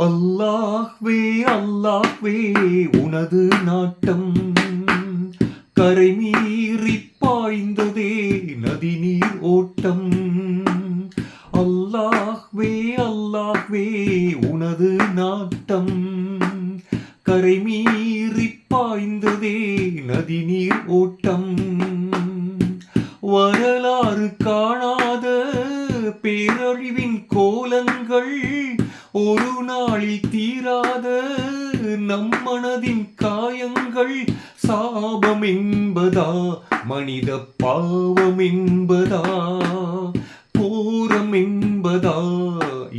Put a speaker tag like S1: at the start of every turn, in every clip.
S1: அல்லாஹ்வே அல்லாஹ்வே உனது நாட்டம் கரை மீறி பாய்ந்ததே நதி நீர் ஓட்டம். அல்லாஹ்வே அல்லாஹ்வே உனது நாட்டம் கரை மீறி பாய்ந்ததே நதி நீர் ஓட்டம். வரலாறு காணாத பேரழிவின் கோலங்கள் ஒரு நாளில் தீராத நம் மனதின் காயங்கள். சாபம் என்பதா மனித பாவம் என்பதா கோரம் என்பதா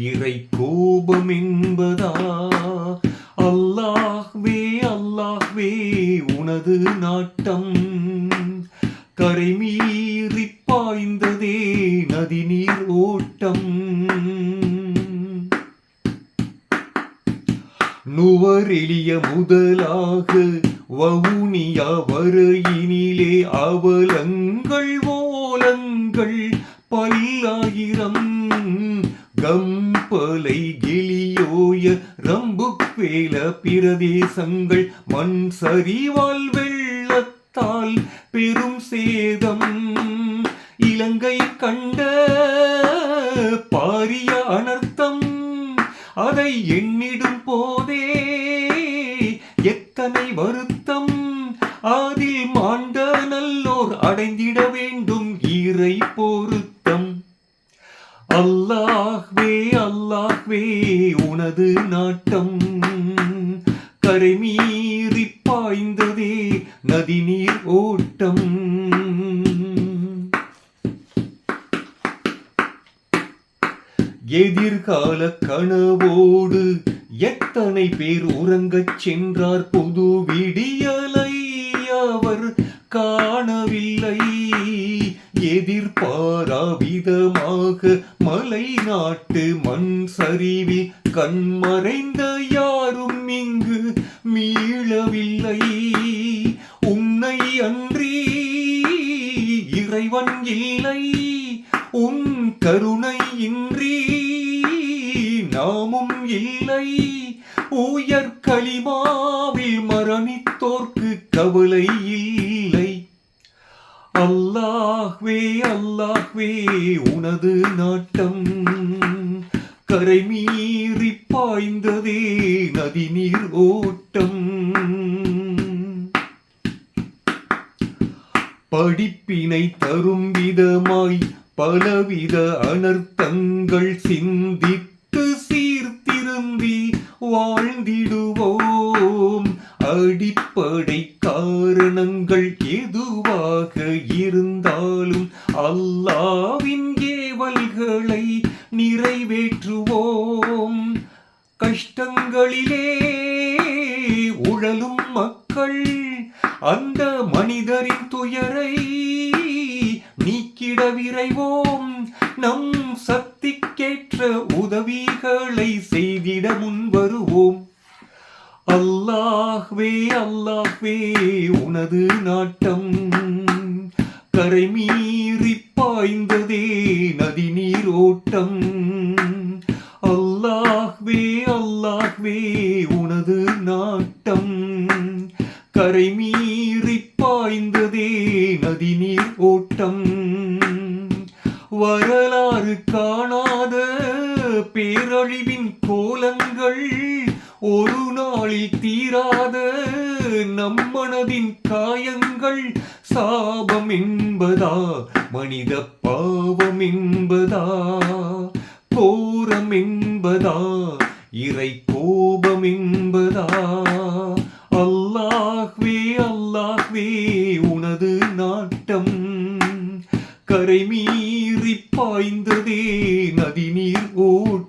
S1: இறை கோபம் என்பதா? அல்லாஹ்வே அல்லாஹ்வே உனது நாட்டம் கரை மீறி பாய்ந்ததே நதி நீர் ஓட்டம். நுவரெளிய முதலாக வவுனியா வரையினிலே அவலங்கள் ஓலங்கள் பல்லாயிரம். கம்பலை கெளியோய ரம்புப்பேல பிரதேசங்கள் மண் சரிவால் வெள்ளத்தால் பெரும் சேதம். இலங்கை கண்ட பாரிய அனர்த்தம் அதை எண்ணிடும் போதே எத்தனை வருத்தம். அதில் மாண்ட நல்லோர் அடைந்திட வேண்டும் இறை பொருத்தம். அல்லாஹ்வே அல்லாஹ்வே உனது நாட்டம் கரை மீறி பாய்ந்ததே நதி நீர் ஓட்டம். எதிர்கால கனவோடு எத்தனை பேர் உறங்கச் சென்றார். புது விடியலை அவர் காணவில்லை. எதிர்பாரா விதமாக மலை நாட்டு மண் சரிவில் கண்மறைந்த யாரும் இங்கு மீளவில்லை. உன்னை அன்றி இறைவன் இல்லை, உன் கருணை இன்றி நாமும் இல்லை. உயர் களிமாவில் மரணித்தோர்க்கு கவலை இல்லை. அல்லாஹ்வே அல்லாஹ்வே உனது நாட்டம் கரை மீறி பாய்ந்ததே நதி நீர் ஓட்டம். படிப்பினை தரும் விதமாய் பலவித அனர்த்தங்கள் சிந்தித்து சீர்திருந்தி வாழ்ந்திடுவோம். அடிப்படை காரணங்கள் எதுவாக இருந்தாலும் அல்லாஹ்வின் ஏவல்களை நிறைவேற்றுவோம். கஷ்டங்களிலே உழலும் மக்கள் அந்த மனிதரின் துயரை நீக்கிட விரைவோம். நம் சக்திக்கேற்ற உதவிகளை செய்திட முன்வருவோம். அல்லாஹ்வே அல்லாஹ்வே உனது நாட்டம் கரை மீறி பாய்ந்ததே நதி நீர் ஓட்டம். அல்லாஹ்வே அல்லாஹ்வே உனது நாட்டம் கரை மீறி பாய்ந்ததே நதி நீர் ஓட்டம். வரலாறு காணாத பேரழிவின் கோலங்கள் ஒரு நாளில் தீராத நம் மனதின் காயங்கள். சாபம் என்பதா மனித பாவம் என்பதா கோரம் என்பதா இறை கோபம் என்பதா? அல்லாஹ்வே அல்லாஹ்வே உனது நாட்டம் கரை மீறி பாய்ந்ததே நதி நீர் ஓட்டம்.